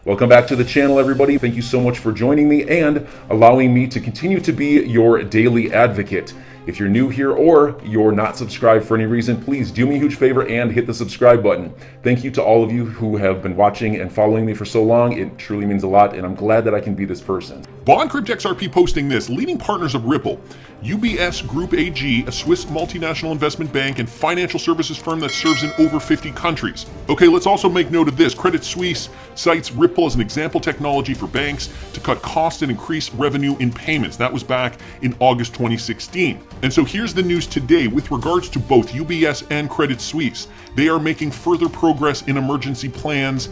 Welcome back to the channel, everybody. Thank you so much for joining me and allowing me to continue to be your daily advocate. If you're new here or you're not subscribed for any reason, please do me a huge favor and hit the subscribe button. Thank you to all of you who have been watching and following me for so long. It truly means a lot, and I'm glad that I can be this person. BondCrypt XRP posting this: leading partners of Ripple, UBS Group AG, a Swiss multinational investment bank and financial services firm that serves in over 50 countries. Okay, let's also make note of this. Credit Suisse cites Ripple as an example technology for banks to cut costs and increase revenue in payments. That was back in August 2016. And so here's the news today with regards to both UBS and Credit Suisse. They are making further progress in emergency plans,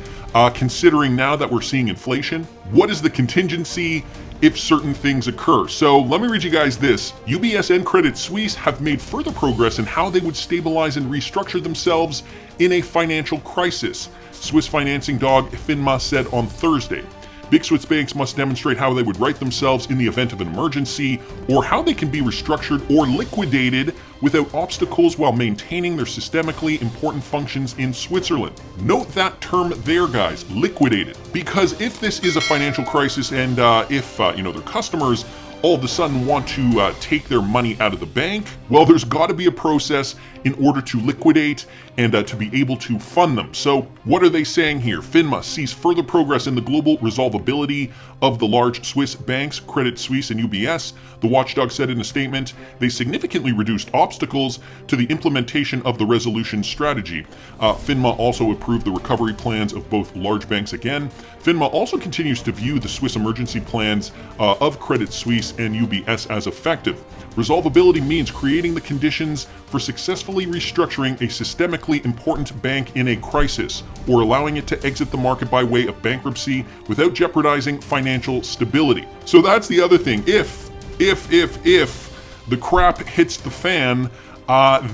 considering now that we're seeing inflation. What is the contingency if certain things occur? So let me read you guys this. UBS and Credit Suisse have made further progress in how they would stabilize and restructure themselves in a financial crisis, Swiss financing dog FINMA said on Thursday. Big Swiss banks must demonstrate how they would right themselves in the event of an emergency, or how they can be restructured or liquidated without obstacles while maintaining their systemically important functions in Switzerland. Note that term there, guys, liquidated. Because if this is a financial crisis and if their customers all of a sudden want to take their money out of the bank, well, there's got to be a process in order to liquidate and to be able to fund them. So what are they saying here? FINMA sees further progress in the global resolvability of the large Swiss banks, Credit Suisse and UBS. The watchdog said in a statement, they significantly reduced obstacles to the implementation of the resolution strategy. FINMA also approved the recovery plans of both large banks again. FINMA also continues to view the Swiss emergency plans of Credit Suisse and UBS as effective. Resolvability means creating the conditions for successfully restructuring a systemically important bank in a crisis, or allowing it to exit the market by way of bankruptcy without jeopardizing financial stability. So that's the other thing. If the crap hits the fan,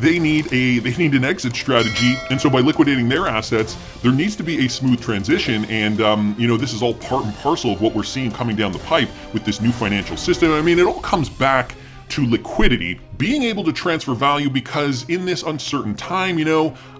they need an exit strategy, and so by liquidating their assets, there needs to be a smooth transition. And this is all part and parcel of what we're seeing coming down the pipe with this new financial system. I mean, it all comes back to liquidity, being able to transfer value, because in this uncertain time,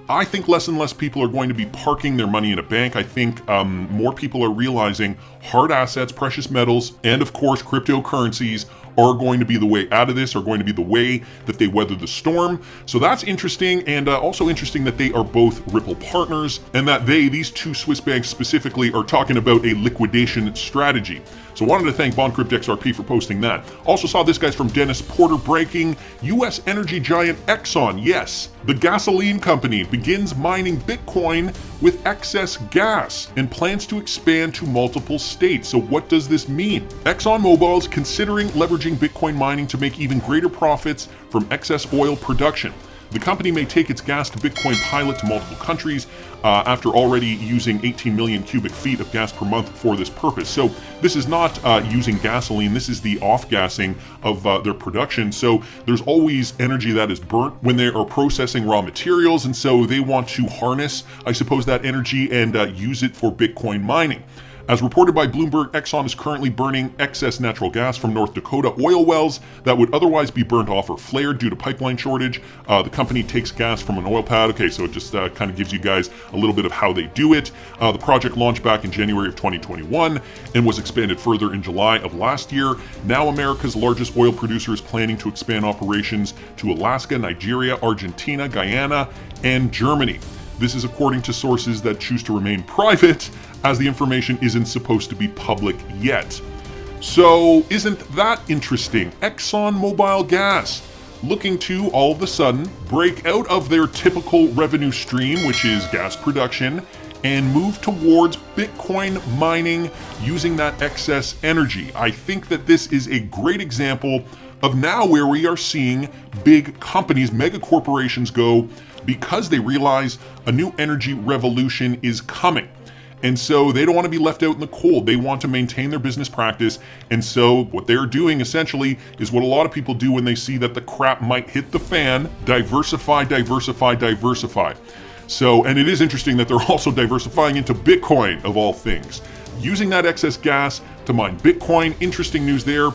I think less and less people are going to be parking their money in a bank. I think more people are realizing hard assets, precious metals, and of course cryptocurrencies are going to be the way out of this, are going to be the way that they weather the storm. So that's interesting, and also interesting that they are both Ripple partners, and that these two Swiss banks specifically, are talking about a liquidation strategy. So I wanted to thank BondCrypt XRP for posting that. Also saw this, guys, from Dennis Porter breaking: U.S. energy giant Exxon, yes, the gasoline company, begins mining Bitcoin with excess gas and plans to expand to multiple states. So what does this mean? ExxonMobil is considering leveraging Bitcoin mining to make even greater profits from excess oil production. The company may take its gas to Bitcoin pilot to multiple countries after already using 18 million cubic feet of gas per month for this purpose. So this is not using gasoline, this is the off-gassing of their production. So there's always energy that is burnt when they are processing raw materials, and so they want to harness, I suppose, that energy and use it for Bitcoin mining. As reported by Bloomberg, Exxon is currently burning excess natural gas from North Dakota oil wells that would otherwise be burnt off or flared due to pipeline shortage. The company takes gas from an oil pad. Okay, so it just kind of gives you guys a little bit of how they do it. The project launched back in January of 2021 and was expanded further in July of last year. Now America's largest oil producer is planning to expand operations to Alaska, Nigeria, Argentina, Guyana, and Germany. This is according to sources that choose to remain private, as the information isn't supposed to be public yet. So isn't that interesting? ExxonMobil Gas looking to all of a sudden break out of their typical revenue stream, which is gas production, and move towards Bitcoin mining using that excess energy. I think that this is a great example of now where we are seeing big companies, mega corporations go, because they realize a new energy revolution is coming. And so they don't want to be left out in the cold. They want to maintain their business practice. And so what they're doing essentially is what a lot of people do when they see that the crap might hit the fan: diversify, diversify, diversify. So, and it is interesting that they're also diversifying into Bitcoin, of all things. Using that excess gas to mine Bitcoin. Interesting news there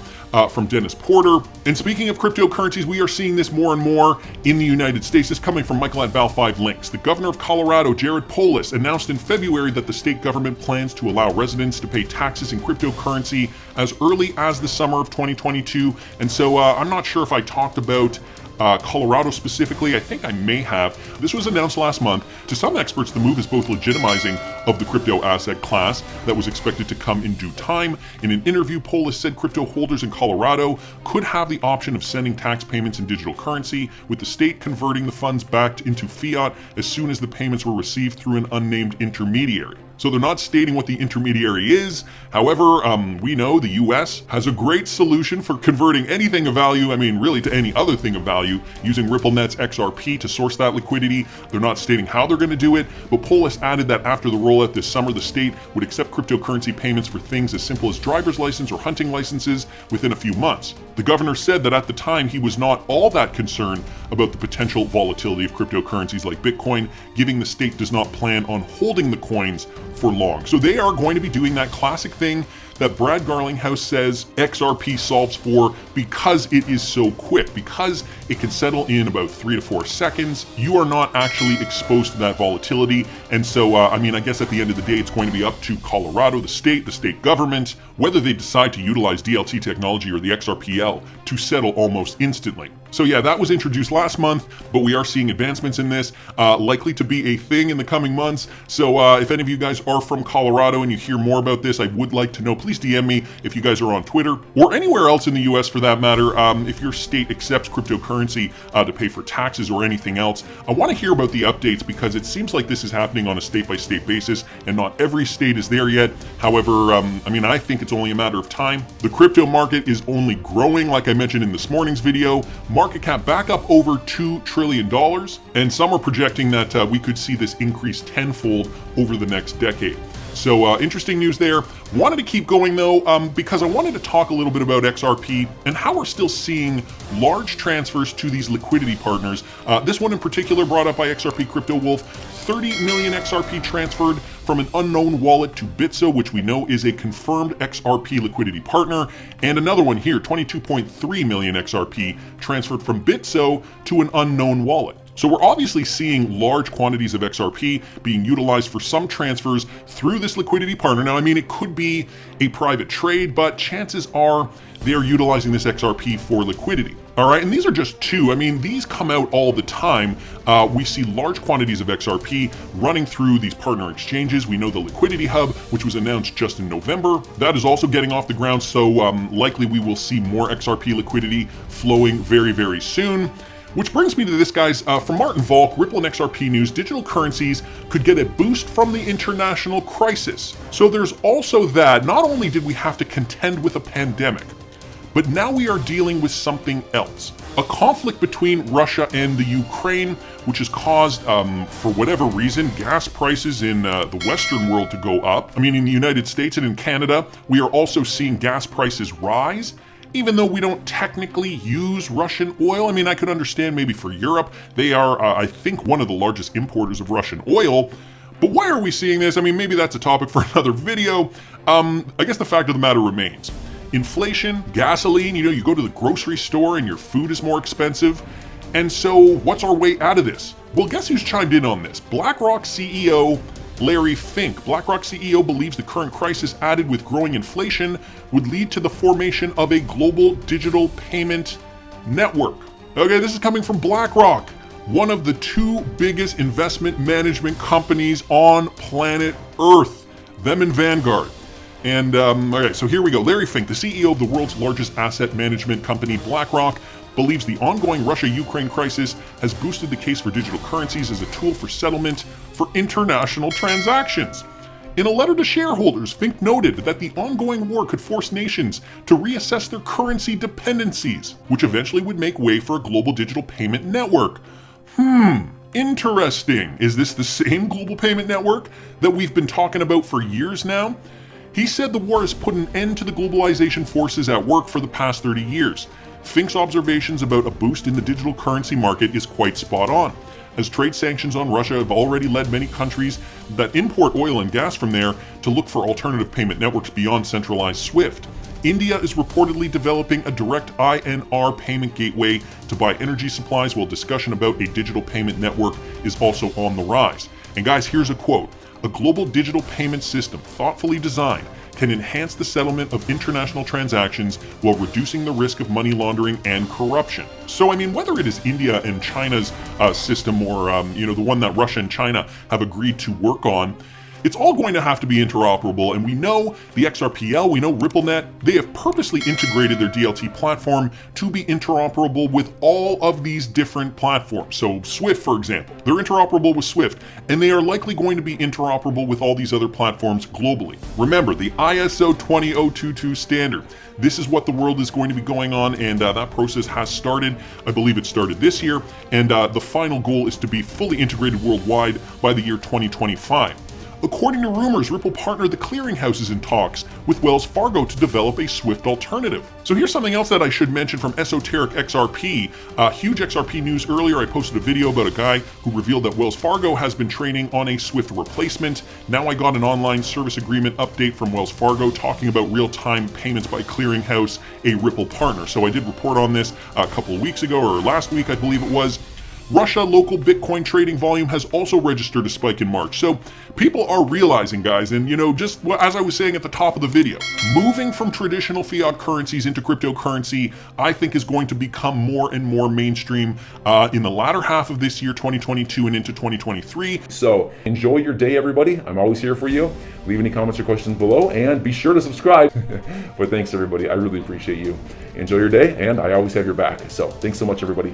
from Dennis Porter. And speaking of cryptocurrencies, we are seeing this more and more in the United States. This coming from Michael at Val 5 Links. The governor of Colorado, Jared Polis, announced in February that the state government plans to allow residents to pay taxes in cryptocurrency as early as the summer of 2022. And so I'm not sure if I talked about Colorado specifically. I think I may have. This was announced last month. To some experts, the move is both legitimizing of the crypto asset class that was expected to come in due time. In an interview, Polis said crypto holders in Colorado could have the option of sending tax payments in digital currency, with the state converting the funds back into fiat as soon as the payments were received through an unnamed intermediary. So they're not stating what the intermediary is. However, we know the US has a great solution for converting anything of value, really to any other thing of value, using RippleNet's XRP to source that liquidity. They're not stating how they're going to do it, but Polis added that after the rollout this summer, the state would accept cryptocurrency payments for things as simple as driver's license or hunting licenses within a few months. The governor said that at the time he was not all that concerned about the potential volatility of cryptocurrencies like Bitcoin, given the state does not plan on holding the coins for long. So they are going to be doing that classic thing that Brad Garlinghouse says XRP solves for because it is so quick, because it can settle in about 3 to 4 seconds. You are not actually exposed to that volatility. And so, I guess at the end of the day, it's going to be up to Colorado, the state government, whether they decide to utilize DLT technology or the XRPL to settle almost instantly. So yeah, that was introduced last month, but we are seeing advancements in this, likely to be a thing in the coming months. So if any of you guys are from Colorado and you hear more about this, I would like to know. Please DM me if you guys are on Twitter or anywhere else in the US for that matter. If your state accepts cryptocurrency to pay for taxes or anything else, I want to hear about the updates because it seems like this is happening on a state-by-state basis and not every state is there yet. However, I think it's only a matter of time. The crypto market is only growing, like I mentioned in this morning's video. Market cap back up over $2 trillion, and some are projecting that we could see this increase tenfold over the next decade. So interesting news there. Wanted to keep going though, because I wanted to talk a little bit about XRP and how we're still seeing large transfers to these liquidity partners. This one in particular brought up by XRP Crypto Wolf, 30 million XRP transferred from an unknown wallet to Bitso, which we know is a confirmed XRP liquidity partner, and another one here, 22.3 million XRP transferred from Bitso to an unknown wallet. So we're obviously seeing large quantities of XRP being utilized for some transfers through this liquidity partner. Now, it could be a private trade, but chances are they're utilizing this XRP for liquidity. All right, and these are just two. These come out all the time. We see large quantities of XRP running through these partner exchanges. We know the Liquidity Hub, which was announced just in November, that is also getting off the ground. So likely we will see more XRP liquidity flowing very, very soon. Which brings me to this, guys, from Martin Volk, Ripple and XRP News, digital currencies could get a boost from the international crisis. So there's also that. Not only did we have to contend with a pandemic, but now we are dealing with something else. A conflict between Russia and the Ukraine, which has caused, for whatever reason, gas prices in the Western world to go up. In the United States and in Canada, we are also seeing gas prices rise. Even though we don't technically use Russian oil, I could understand maybe for Europe, they are, I think, one of the largest importers of Russian oil. But why are we seeing this? Maybe that's a topic for another video. I guess the fact of the matter remains. Inflation, gasoline, you go to the grocery store and your food is more expensive. And so what's our way out of this? Well, guess who's chimed in on this? BlackRock CEO Larry Fink. BlackRock CEO believes the current crisis, added with growing inflation, would lead to the formation of a global digital payment network. Okay, this is coming from BlackRock, one of the two biggest investment management companies on planet Earth, them and Vanguard. And okay, so here we go. Larry Fink, the CEO of the world's largest asset management company, BlackRock, believes the ongoing Russia-Ukraine crisis has boosted the case for digital currencies as a tool for settlement for international transactions. In a letter to shareholders, Fink noted that the ongoing war could force nations to reassess their currency dependencies, which eventually would make way for a global digital payment network. Interesting. Is this the same global payment network that we've been talking about for years now? He said the war has put an end to the globalization forces at work for the past 30 years. Fink's observations about a boost in the digital currency market is quite spot on. as trade sanctions on Russia have already led many countries that import oil and gas from there to look for alternative payment networks beyond centralized SWIFT. India is reportedly developing a direct INR payment gateway to buy energy supplies, while discussion about a digital payment network is also on the rise. And guys, here's a quote: "A global digital payment system thoughtfully designed can enhance the settlement of international transactions while reducing the risk of money laundering and corruption." So, I mean, whether it is India and China's system or, the one that Russia and China have agreed to work on, it's all going to have to be interoperable, and we know the XRPL, we know RippleNet, they have purposely integrated their DLT platform to be interoperable with all of these different platforms. So SWIFT, for example, they're interoperable with SWIFT, and they are likely going to be interoperable with all these other platforms globally. Remember, the ISO 20022 standard. This is what the world is going to be going on, and that process has started. I believe it started this year, and the final goal is to be fully integrated worldwide by the year 2025. According to rumors, Ripple partnered the clearinghouses in talks with Wells Fargo to develop a SWIFT alternative. So here's something else that I should mention from Esoteric XRP. Huge XRP news earlier, I posted a video about a guy who revealed that Wells Fargo has been training on a SWIFT replacement. Now I got an online service agreement update from Wells Fargo talking about real-time payments by clearinghouse, a Ripple partner. So I did report on this a couple of weeks ago, or last week I believe it was. Russia local Bitcoin trading volume has also registered a spike in March. So people are realizing, guys, and just as I was saying at the top of the video, moving from traditional fiat currencies into cryptocurrency, I think is going to become more and more mainstream in the latter half of this year, 2022 and into 2023. So enjoy your day, everybody. I'm always here for you. Leave any comments or questions below, and be sure to subscribe. But thanks, everybody. I really appreciate you. Enjoy your day, and I always have your back. So thanks so much, everybody.